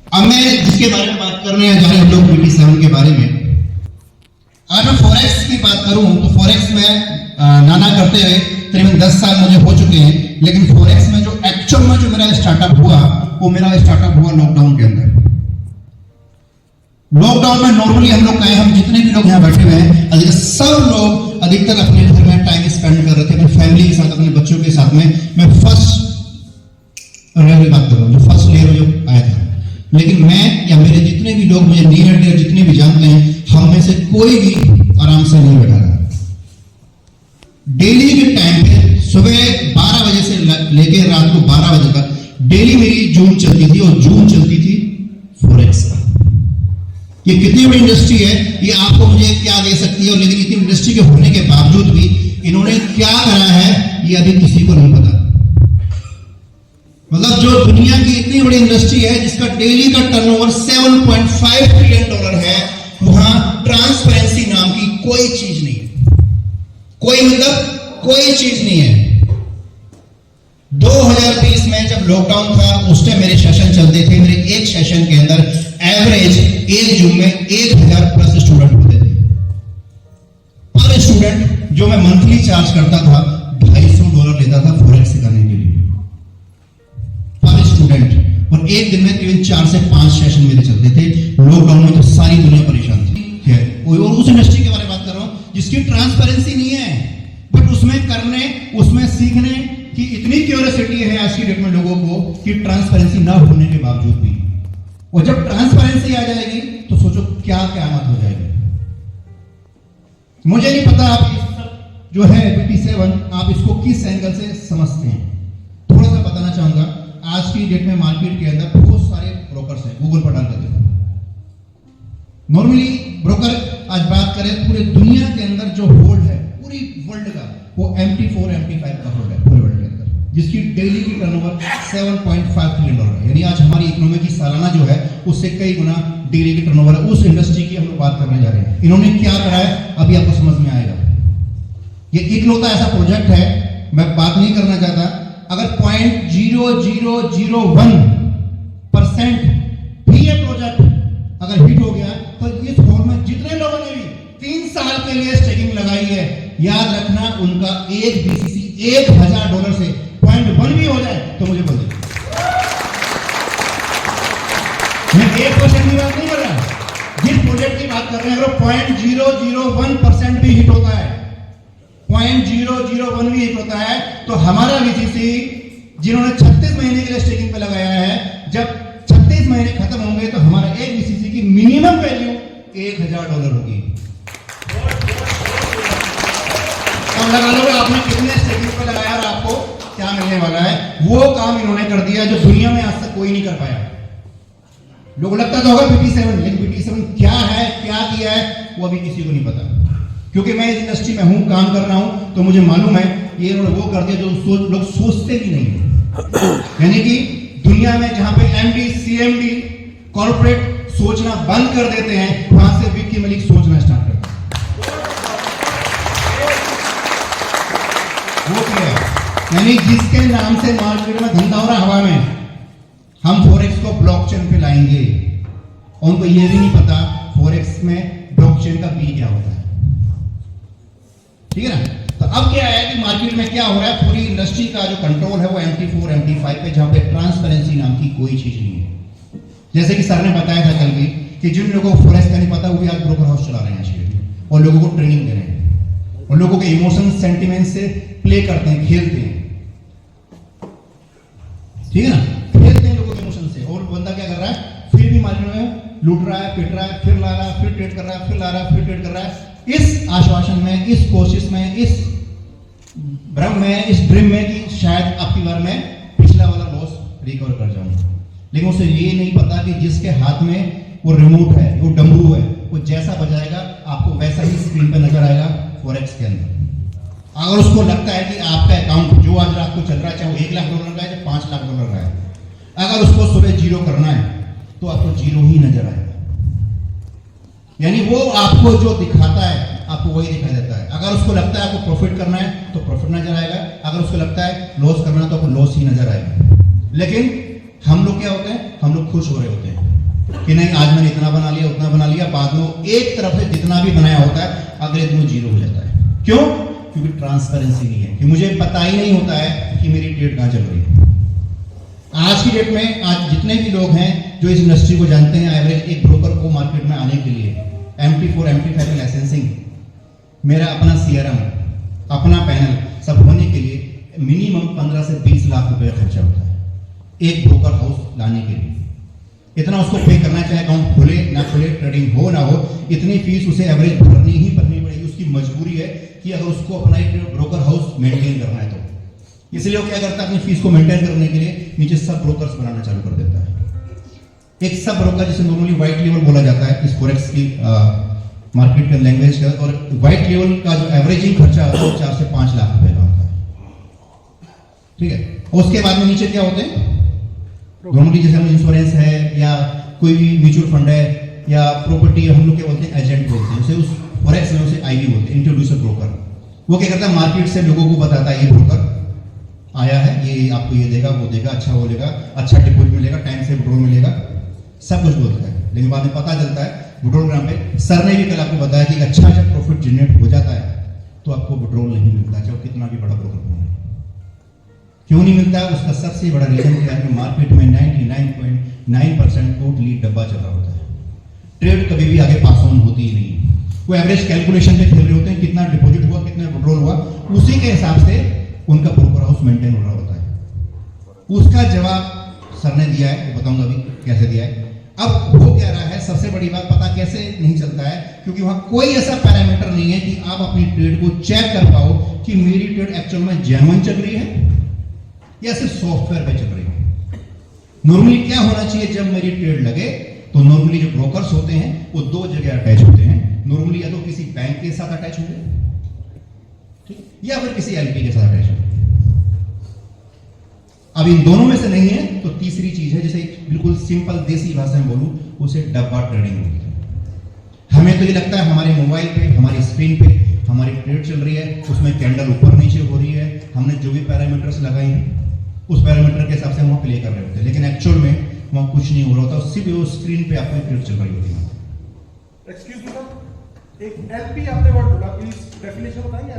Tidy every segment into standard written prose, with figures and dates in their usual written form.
अब मैं जिसके बारे में बात करने जा रहे हैं लोग BT7 के बारे में। अगर मैं फॉरेक्स की बात करूं तो फॉरेक्स में नाना करते हुए करीबन 10 साल मुझे हो चुके हैं, लेकिन फॉरेक्स में जो एक्चुअल में जो मेरा स्टार्टअप हुआ वो मेरा स्टार्टअप हुआ लॉकडाउन के अंदर। लॉकडाउन में नॉर्मली हम लोग कहें, हम जितने भी लोग यहाँ बैठे हुए हैं अधिकतर सब लोग अधिकतर अपने घर में टाइम स्पेंड कर रहे थे, अपनी फैमिली के साथ, अपने बच्चों के साथ में। मैं फर्स्ट ईयर की बात कर रहा हूँ, जो फर्स्ट ईयर जो आया था, लेकिन मैं या मेरे जितने भी लोग मुझे नियर डियर जितने भी जानते हैं, हम में से कोई भी आराम से नहीं बैठा रहा। डेली के टाइम पे सुबह 12 बजे से लेकर रात को 12 बजे तक डेली मेरी जून चलती थी, और जून चलती थी फॉरेक्स का। ये कितनी बड़ी इंडस्ट्री है, ये आपको मुझे क्या दे सकती है, और लेकिन इतनी इंडस्ट्री के होने के बावजूद भी इन्होंने क्या करा है ये अभी किसी को नहीं पता। मतलब जो दुनिया की इतनी बड़ी इंडस्ट्री है जिसका डेली का टर्नओवर $7.5 ट्रिलियन है, वहां ट्रांसपेरेंसी नाम की कोई चीज नहीं है। कोई मतलब कोई चीज नहीं है। 2020 में जब लॉकडाउन था उस टाइम मेरे सेशन चलते थे। मेरे एक सेशन के अंदर एवरेज एक जून में 1000 प्लस स्टूडेंट होते थे। पर स्टूडेंट जो मैं मंथली चार्ज करता था $250 लेता था फॉरेक्स सिखाने के लिए पर स्टूडेंट, और एक दिन में करीबन 4 से 5 सेशन मेरे चलते थे। लॉकडाउन में तो सारी दुनिया परेशान थी। और उस इंडस्ट्री के बारे में बात कर रहा हूं जिसकी ट्रांसपेरेंसी नहीं है, बट उसमें करने, उसमें सीखने की इतनी क्यूरियोसिटी है आज की डेट में लोगों को कि ट्रांसपेरेंसी ना होने के बावजूद भी। और जब ट्रांसपेरेंसी आ जाएगी तो सोचो क्या क़यामत हो जाएगी। मुझे नहीं पता आप इस सब जो है BT7 आप इसको किस एंगल से समझते हैं, थोड़ा सा बताना चाहूंगा। आज की डेट में मार्केट के अंदर बहुत सारे ब्रोकर्स हैं, गूगल पर डाल कर देखो। नॉर्मली ब्रोकर आज बात करें पूरे दुनिया के अंदर जो होल्ड है पूरी वर्ल्ड का, वो MT4 MT5 का होल्ड है पूरे वर्ल्ड के अंदर, जिसकी डेली की टर्नओवर $7.5 ट्रिलियन है। यानी आज हमारी इकोनॉमी की सालाना जो है उससे कई गुना डेली की टर्नओवर है। उस इंडस्ट्री की हम लोग बात करने जा रहे हैं। इन्होंने क्या करा है अभी आपको समझ में आएगा। ये इकलौता ऐसा प्रोजेक्ट है, मैं बात नहीं करना चाहता, अगर 0.0001% भी ये प्रोजेक्ट अगर हिट हो गया तो इस हॉल में जितने लोगों ने भी 3 साल के लिए स्टेकिंग लगाई है, याद रखना उनका एक BCC $1000 से 0.1 भी हो जाए तो मुझे बोल दे। मैं 1% की बात नहीं कर रहा, जिस प्रोजेक्ट की बात कर रहे हैं अगर 0.001% भी हिट होता है, 0.001 भी हिट होता है, तो हमारा BCC जिन्होंने 36 महीने के लिए स्टेकिंग पे लगाया है, जब 36 महीने खत्म होंगे तो हमारा एक BCC की मिनिमम वैल्यू $1000 होगी। अब लगा लो आपने कितने स्टेकिंग पे लगाया और आपको क्या मिलने वाला है। वो काम इन्होंने कर दिया जो दुनिया में आज तक कोई नहीं कर पाया। लोगों को लगता तो होगा BT7, लेकिन BT7 क्या है, क्या किया है, वो अभी किसी को नहीं पता। क्योंकि मैं इस इंडस्ट्री में हूं, काम कर रहा हूं, तो मुझे मालूम है ये इन्होंने वो कर दिया जो लोग सोचते भी नहीं है। यानी कि दुनिया में जहां पे MD CMD कॉर्पोरेट सोचना बंद कर देते हैं, वहां से विक्की मलिक सोचना स्टार्ट करते हैं। वो क्या है, यानी जिसके नाम से मार्केट में धंधा हो रहा हवा में, हम फॉरेक्स को ब्लॉकचेन पे लाएंगे। और उनको ये भी नहीं पता फॉरेक्स में ब्लॉकचेन का B क्या होता है। ठीक है ना। तो अब क्या है कि मार्केट में क्या हो रहा है, पूरी इंडस्ट्री का जो कंट्रोल है वो MT4 MT5 पे, जहां पे ट्रांसपेरेंसी नाम की कोई चीज नहीं है। जैसे कि सर ने बताया था कल भी कि जिन लोगों को फॉरेक्स का नहीं पता वो भी आज ब्रोकर हाउस चला रहे हैं आज और लोगों को ट्रेनिंग दे रहे हैं, और लोगों के इमोशन सेंटिमेंट से प्ले करते हैं, खेलते हैं। ठीक है ना, खेलते हैं लोगों के इमोशन से। और बंदा क्या कर रहा है, फिर भी मार्केट में लूट रहा है, पिट रहा है, फिर ला रहा है, फिर ट्रेड कर रहा है, फिर ला रहा है, फिर ट्रेड कर रहा है, इस आश्वासन में, इस कोशिश में, इस भ्रम में, इस ड्रीम में कि शायद आपकी बार मैं पिछला वाला लॉस रिकवर कर जाऊंगा। लेकिन उसे ये नहीं पता कि जिसके हाथ में वो रिमोट है, वो डमरू है, वो जैसा बजाएगा आपको वैसा ही स्क्रीन पे नजर आएगा फॉरेक्स के अंदर। अगर उसको लगता है कि आपका अकाउंट जो आज रात को चल रहा है, चाहे वो $1 लाख का है, चाहे $5 लाख का है, अगर उसको सुबह 0 करना है तो आपको 0 ही नजर आएगा। यानी वो आपको जो दिखाता है आपको वही दिखाई देता है। अगर उसको लगता है आपको प्रॉफिट करना है तो प्रॉफिट नजर आएगा, अगर उसको लगता है लॉस करना है तो आपको लॉस ही नजर आएगा। लेकिन हम लोग क्या होते हैं, हम लोग खुश हो रहे होते हैं कि नहीं आज मैंने इतना बना लिया, उतना बना लिया, बाद में एक तरफ से जितना भी बनाया होता है अगले दिन वो जीरो हो जाता है। क्यों? क्योंकि ट्रांसपेरेंसी नहीं है, कि मुझे पता ही नहीं होता है कि मेरी ट्रेड कहां चल रही है। आज की डेट में आज जितने भी लोग हैं जो इस इंडस्ट्री को जानते हैं, एवरेज एक ब्रोकर को मार्केट में आने के लिए MT4 MT5 लाइसेंसिंग, मेरा अपना CRM, अपना पैनल सब होने के लिए मिनिमम 15 से 20 लाख रुपए खर्चा होता है एक ब्रोकर हाउस लाने के लिए। इतना उसको पे करना, चाहे अकाउंट खुले ना खुले, ट्रेडिंग हो ना हो, इतनी फीस उसे एवरेज भरनी ही भरनी पड़ेगी। उसकी मजबूरी है कि अगर उसको अपना एक ब्रोकर हाउस मेंटेन करना है तो। इसलिए वो क्या करता है, अपनी फीस को मेंटेन करने के लिए नीचे सब ब्रोकर्स बनाना चालू कर देता है। एक सब ब्रोकर जिसे नॉर्मली व्हाइट लेवल बोला जाता है इस फॉरेक्स की मार्केट के लैंग्वेज का, और व्हाइट लेवल का जो एवरेजिंग खर्चा होता है 4 से 5 लाख रुपए का होता है। ठीक है, उसके बाद में नीचे क्या होते हैं, नॉर्मली जैसे हम इंश्योरेंस है या कोई भी म्यूचुअल फंड है या प्रॉपर्टी, हम लोग क्या बोलते हैं, एजेंट बोलते हैं उसे, उस फॉरेक्स में उसे IB बोलते हैं, इंट्रोड्यूसर ब्रोकर। वो क्या करता है, मार्केट से लोगों को बताता है ये ब्रोकर आया है, ये आपको ये देगा, वो देगा, अच्छा वो देगा, अच्छा डिपॉजिट मिलेगा, टाइम से विड्रॉल मिलेगा, सब कुछ बोलता है। लेकिन बाद में पता चलता है विड्रॉल ग्राम पे सर ने भी कल आपको बताया कि अच्छा जब प्रॉफिट जनरेट हो जाता है तो आपको विड्रॉल नहीं मिलता, चाहे कितना भी बड़ा ब्रोकर हो। क्यों नहीं मिलता? उसका सबसे बड़ा रीजन क्या है कि मार्केट में 99.9% टोटली डब्बा चला होता है। ट्रेड कभी भी आगे पास ऑन होती ही नहीं। वो एवरेज कैलकुलेशन पे खेल रहे होते हैं, कितना डिपॉजिट हुआ, कितना विड्रॉल हुआ, उसी के हिसाब से उनका ब्रोकर हाउस मेंटेन हो रहा होता है। उसका जवाब सर ने दिया है, वो बताऊंगा अभी कैसे दिया है। अब वो कह रहा है, सबसे बड़ी बात पता कैसे नहीं चलता है, क्योंकि वहां कोई ऐसा पैरामीटर नहीं है कि आप अपनी ट्रेड को चेक कर पाओ कि मेरी ट्रेड एक्चुअल में जेन्युइन चल रही है या सिर्फ सॉफ्टवेयर पे चल रही है। नॉर्मली क्या होना चाहिए, जब मेरी ट्रेड लगे तो नॉर्मली जो ब्रोकर्स होते हैं वो 2 जगह अटैच होते हैं। नॉर्मली या तो किसी बैंक के साथ अटैच होंगे, ठीक, या फिर किसी LP के साथ अटैच होंगे। अब इन दोनों में से नहीं है तो तीसरी चीज है, जैसे बिल्कुल सिंपल देसी भाषा में बोलूं, उसे डब्बा ट्रेडिंग होती है। हमें तो ये लगता है हमारे मोबाइल पे, हमारी स्क्रीन पे हमारी ट्रेड चल रही है, उसमें कैंडल ऊपर नीचे हो रही है, हमने जो भी पैरामीटर्स लगाए हैं उस पैरामीटर के हिसाब से हम प्ले कर रहे होते हैं, लेकिन एक्चुअल में वहां कुछ नहीं हो रहा होता, सिर्फ वो स्क्रीन पे आपकी ट्रेड चल रही होती है। एक्सक्यूज मी सर, एक LP आपने वर्ड बोला, प्लीज डेफिनेशन बताएंगे?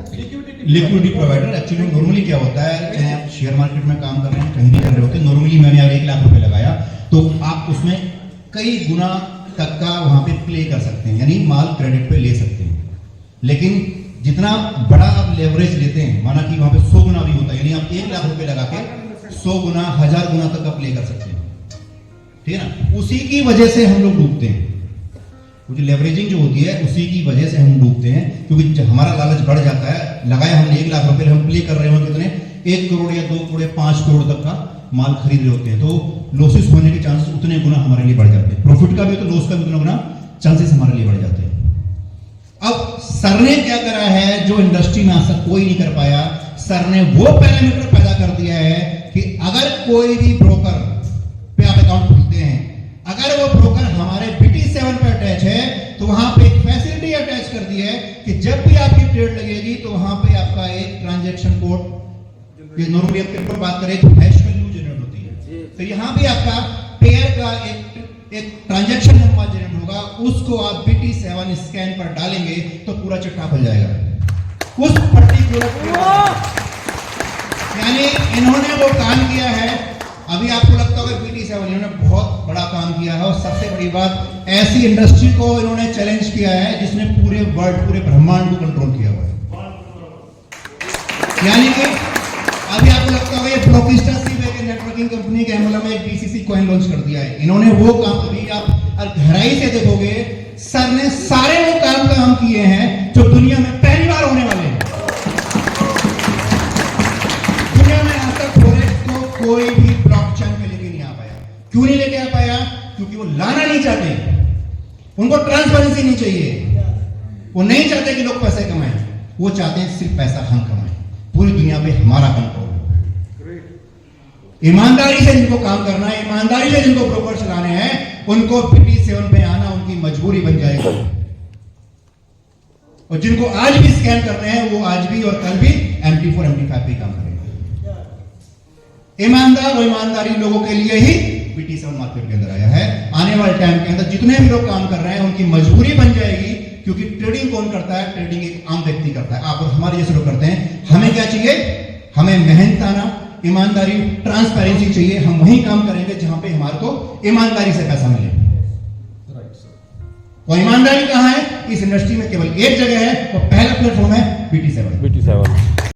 Liquidity provider. एक्चुअली नॉर्मली क्या होता है, चाहे आप शेयर मार्केट में काम कर रहे हैं, कहीं भी कर रहे होते हैं, नॉर्मली मैंने अगर 1 लाख रुपए लगाया तो आप उसमें कई गुना तक का वहां पे प्ले कर सकते हैं, यानी माल क्रेडिट पे ले सकते हैं। लेकिन जितना बड़ा आप लेवरेज लेते हैं, माना कि वहां पे 100 गुना भी होता है, यानी आप 1 लाख रुपए लगा के 100 गुना 1000 गुना तक का प्ले कर सकते हैं, ठीक है ना। उसी की वजह से हम लोग डूबते हैं, वो जो लेवरेजिंग जो होती है उसी की वजह से हम डूबते हैं, क्योंकि जब हमारा लालच बढ़ जाता है, लगाया हमने 1 लाख रुपए, हम प्ले कर रहे हो कितने, 1 करोड़ या 2 करोड़ या 5 करोड़ तक का माल खरीद रहे होते हैं, तो लॉसेस होने के चांसेस उतने गुना हमारे लिए बढ़ जाते हैं। प्रॉफिट का भी तो लॉस का भी उतना गुना चांसेस हमारे लिए बढ़ जाते हैं। अब सर ने क्या करा है जो इंडस्ट्री में आज तक कोई नहीं कर पाया, सर ने वो पैरामीटर पैदा कर दिया है कि अगर कोई भी ब्रोकर पे आप अकाउंट खोलते हैं, अगर वो ब्रोकर हमारे BT7 पे अटैच है तो वहां पे एक फैसिलिटी अटैच कर दी है कि जब भी आपकी ट्रेड लगेगी तो वहां पे आपका एक ट्रांजैक्शन कोड, ये नॉर्मली आप क्रिप्टो बात करें तो हैश वैल्यू जनरेट होती है, तो यहां भी आपका पेयर का एक ट्रांजैक्शन नंबर जनरेट होगा, उसको आप BT7 स्कैन पर डालेंगे तो पूरा चिट्ठा खुल जाएगा उस पर्टिकुलर। यानी इन्होंने वो काम किया है, अभी आपको लगता होगा BT7 इन्होंने बहुत बड़ा काम किया है, और सबसे बड़ी बात ऐसी इंडस्ट्री को इन्होंने चैलेंज किया है जिसने पूरे वर्ल्ड, पूरे ब्रह्मांड को कंट्रोल किया हुआ है। यानी कि अभी आपको लगता होगा ये ब्रोकिस्टा नेटवर्किंग कंपनी के एमएलएम में एक BCC कॉइन लॉन्च कर दिया है, इन्होंने वो काम, अभी आप गहराई से देखोगे सर ने सारे वो काम किए हैं जो दुनिया में पहली बार होने वाले हैं। दुनिया में आज तक फॉरेक्स को कोई भी ब्लॉकचेन पे लेके नहीं आ पाया। क्यों नहीं लेके आ पाया? क्योंकि वो लाना नहीं चाहते, उनको ट्रांसपेरेंसी नहीं चाहिए, वो नहीं चाहते कि लोग पैसे कमाएं, वो चाहते हैं सिर्फ पैसा हम कमाएं, पूरी दुनिया पे हमारा कंट्रोल। ईमानदारी से जिनको काम करना है, ईमानदारी से जिनको ब्रोकर चलाने हैं, उनको BT7 पे आना उनकी मजबूरी बन जाएगी, और जिनको आज भी स्कैन करने हैं वो आज भी और कल भी MT4 MT5 पे काम करेंगे। ईमानदार और ईमानदारी लोगों के लिए ही BT7 मार्केट के अंदर आया है। आने वाले टाइम के अंदर जितने भी लोग काम कर रहे हैं उनकी मजबूरी बन जाएगी, क्योंकि ट्रेडिंग कौन करता है? ट्रेडिंग एक आम व्यक्ति करता है, आप और हमारे जैसे लोग करते हैं। हमें क्या चाहिए? हमें मेहनताना, ईमानदारी, ट्रांसपेरेंसी चाहिए। हम वही काम करेंगे जहां पे हमारे को ईमानदारी से पैसा मिले। Right sir. और ईमानदारी कहां है? इस इंडस्ट्री में केवल एक जगह है, वो पहला प्लेटफॉर्म है BT7।